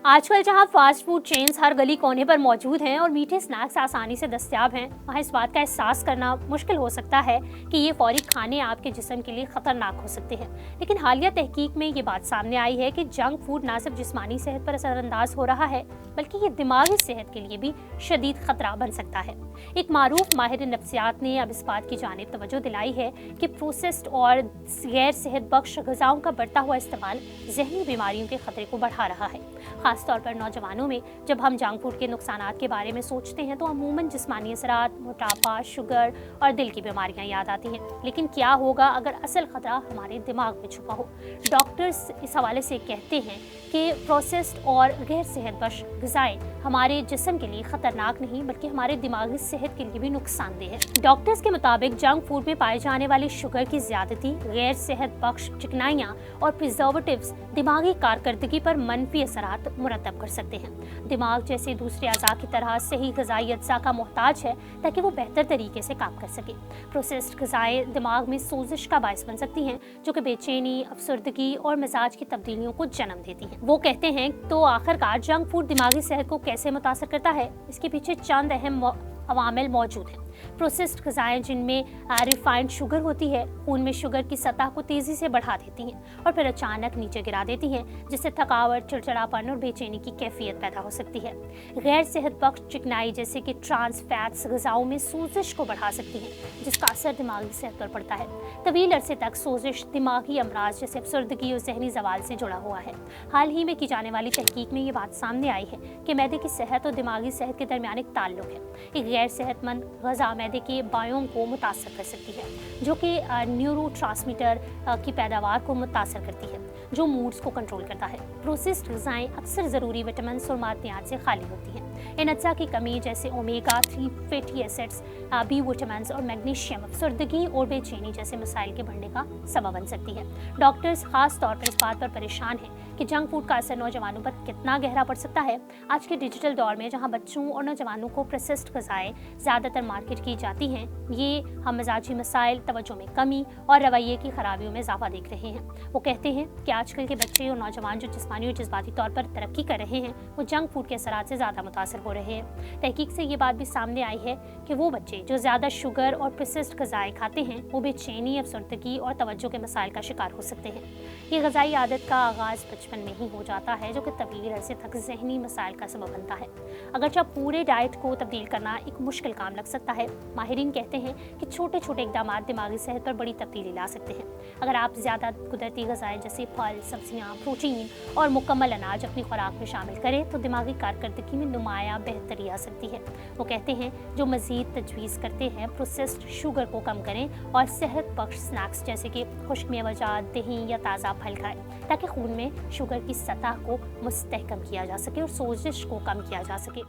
آج کل جہاں فاسٹ فوڈ چینز ہر گلی کونے پر موجود ہیں اور میٹھے سنیکس آسانی سے دستیاب ہیں، وہاں اس بات کا احساس کرنا مشکل ہو سکتا ہے کہ یہ فوری کھانے آپ کے جسم کے لیے خطرناک ہو سکتے ہیں۔ لیکن حالیہ تحقیق میں یہ بات سامنے آئی ہے کہ جنک فوڈ نہ صرف جسمانی صحت پر اثر انداز ہو رہا ہے بلکہ یہ دماغی صحت کے لیے بھی شدید خطرہ بن سکتا ہے۔ ایک معروف ماہر نفسیات نے اب اس بات کی جانب توجہ دلائی ہے کہ پروسیسڈ اور غیر صحت بخش غذاؤں کا بڑھتا ہوا استعمال ذہنی بیماریوں کے خطرے کو بڑھا رہا ہے۔ خاص طور پر نوجوانوں میں جب ہم جنک فوڈ کے نقصانات کے بارے میں سوچتے ہیں تو عموماً جسمانی اثرات، موٹاپا، شوگر اور دل کی بیماریاں یاد آتی ہیں۔ لیکن کیا ہوگا اگر اصل خطرہ ہمارے دماغ میں چھپا ہو؟ ڈاکٹرز اس حوالے سے کہتے ہیں کہ پروسیسڈ اور غیر صحت بخش غذائیں ہمارے جسم کے لیے خطرناک نہیں بلکہ ہمارے دماغی صحت کے لیے بھی نقصان دہ ہے۔ ڈاکٹرز کے مطابق جنک فوڈ میں پائے جانے والی شوگر کی زیادتی، غیر صحت بخش چکنائیاں اور پریزرویٹوز دماغی کارکردگی پر منفی اثرات مرتب کر سکتے ہیں۔ دماغ جیسے دوسرے اعضاء کی طرح صحیح غذائی اجزاء کا محتاج ہے تاکہ وہ بہتر طریقے سے کام کر سکے۔ پروسیسڈ غذائیں دماغ میں سوزش کا باعث بن سکتی ہیں جو کہ بے چینی، افسردگی اور مزاج کی تبدیلیوں کو جنم دیتی ہیں۔ وہ کہتے ہیں تو آخرکار جنک فوڈ دماغی صحت کو کیسے متاثر کرتا ہے؟ اس کے پیچھے چند اہم عوامل موجود ہیں۔ پروسیسڈ غذائیں جن میں ریفائنڈ شوگر ہوتی ہے، خون میں شوگر کی سطح کو تیزی سے بڑھا دیتی ہیں اور پھر اچانک نیچے گرا دیتی ہیں، جس سے تھکاوٹ، چڑچڑاپن اور بے چینی کی کیفیت پیدا ہو سکتی ہے۔ غیر صحت بخش چکنائی جیسے کہ ٹرانس فیٹس غذاؤں میں سوزش کو بڑھا سکتی ہیں، جس کا اثر دماغی صحت پر پڑتا ہے۔ طویل عرصے تک سوزش دماغی امراض جیسے افسردگی اور ذہنی زوال سے جڑا ہوا ہے۔ حال ہی میں کی جانے والی تحقیق میں یہ بات سامنے آئی ہے کہ معدے کی صحت اور دماغی صحت کے درمیان ایک تعلق ہے۔ ایک غیر صحت مند غذا معدے کے بایوم کو متاثر کر سکتی ہے، جو کہ نیورو ٹرانسمیٹر کی پیداوار کو متاثر کرتی ہے، جو موڈز کو کنٹرول کرتا ہے۔ پروسیسڈ غذائیں اکثر ضروری وٹامنس اور معدنیات سے خالی ہوتی ہیں۔ ان اجزاء کی کمی جیسے omega 3 fatty acids, B vitamins اور میگنیشیم افسردگی اور بے چینی جیسے مسائل کے بڑھنے کا سبب بن سکتی ہے۔ ڈاکٹرز خاص طور پر اس بات پر پریشان ہیں کہ جنک فوڈ کا اثر نوجوانوں پر کتنا گہرا پڑ سکتا ہے۔ آج کے ڈیجیٹل دور میں جہاں بچوں اور نوجوانوں کو پروسیسڈ غذائیں زیادہ تر مارکیٹ کی جاتی ہیں، یہ ہم مزاجی مسائل، توجہ میں کمی اور رویے کی خرابیوں میں اضافہ دیکھ رہے ہیں۔ وہ کہتے ہیں کہ آج کل کے بچے اور نوجوان جو جسمانی اور جذباتی طور پر ترقی کر رہے ہیں، وہ جنک فوڈ کے اثرات سے زیادہ متاثر ہو رہے ہیں۔ تحقیق سے یہ بات بھی سامنے آئی ہے کہ وہ بچے جو زیادہ شوگر اور پروسیسڈ غذائیں کھاتے ہیں، وہ بے چینی، افسردگی اور توجہ کے مسائل کا شکار ہو سکتے ہیں۔ یہ غذائی عادت کا آغاز بچپن میں ہی ہو جاتا ہے، جو کہ طویل عرصے تک ذہنی مسائل کا سبب بنتا ہے۔ اگرچہ پورے ڈائٹ کو تبدیل کرنا ایک مشکل کام لگ سکتا ہے، ماہرین کہتے ہیں کہ چھوٹے چھوٹے اقدامات دماغی صحت پر بڑی تبدیلی لا سکتے ہیں۔ اگر آپ زیادہ قدرتی غذائیں جیسے پھل، سبزیاں، پروٹین اور مکمل اناج اپنی خوراک میں شامل کریں تو دماغی کارکردگی میں نمایاں بہتری آ سکتی ہے۔ وہ کہتے ہیں جو مزید تجویز کرتے ہیں پروسیسڈ شوگر کو کم کریں اور صحت بخش سنیکس جیسے کہ خشک میوجات، دہی یا تازہ پھل کھائیں تاکہ خون میں شوگر کی سطح کو مستحکم کیا جا سکے اور سوزش کو کم کیا جا سکے۔